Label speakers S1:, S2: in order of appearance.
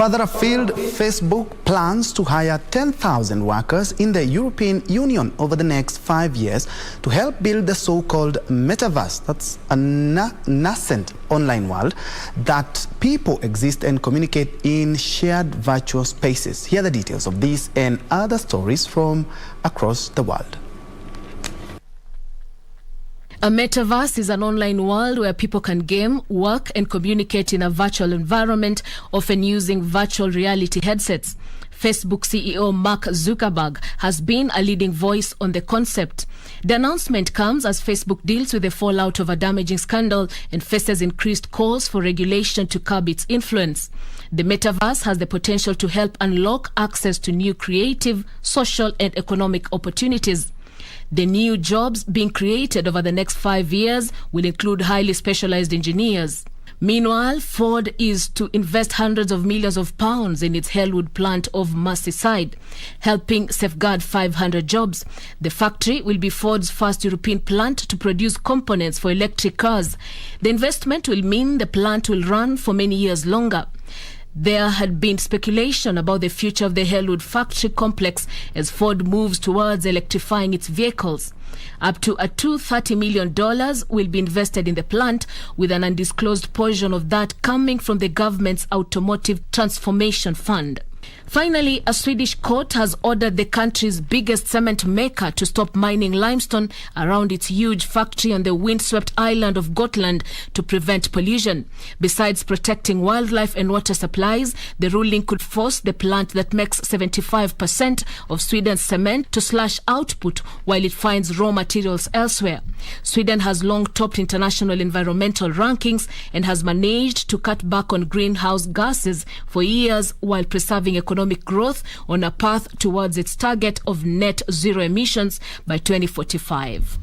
S1: Further afield, Facebook plans to hire 10,000 workers in the European Union over the next 5 years to help build the so-called metaverse. That's a nascent online world that people exist and communicate in shared virtual spaces. Here are the details of this and other stories from across the world.
S2: A metaverse is an online world where people can game, work, and communicate in a virtual environment, often using virtual reality headsets. Facebook CEO Mark Zuckerberg has been a leading voice on the concept. The announcement comes as Facebook deals with the fallout of a damaging scandal and faces increased calls for regulation to curb its influence. The metaverse has the potential to help unlock access to new creative, social, and economic opportunities. The new jobs being created over the next 5 years will include highly specialized engineers. Meanwhile, Ford is to invest hundreds of millions of pounds in its Halewood plant of Merseyside, helping safeguard 500 jobs. The factory will be Ford's first European plant to produce components for electric cars. The investment will mean the plant will run for many years longer. There had been speculation about the future of the Halewood factory complex as Ford moves towards electrifying its vehicles. Up to $230 million will be invested in the plant, with an undisclosed portion of that coming from the government's Automotive Transformation Fund. Finally, a Swedish court has ordered the country's biggest cement maker to stop mining limestone around its huge factory on the windswept island of Gotland to prevent pollution. Besides protecting wildlife and water supplies, the ruling could force the plant that makes 75% of Sweden's cement to slash output while it finds raw materials elsewhere. Sweden has long topped international environmental rankings and has managed to cut back on greenhouse gases for years while preserving economic growth on a path towards its target of net zero emissions by 2045.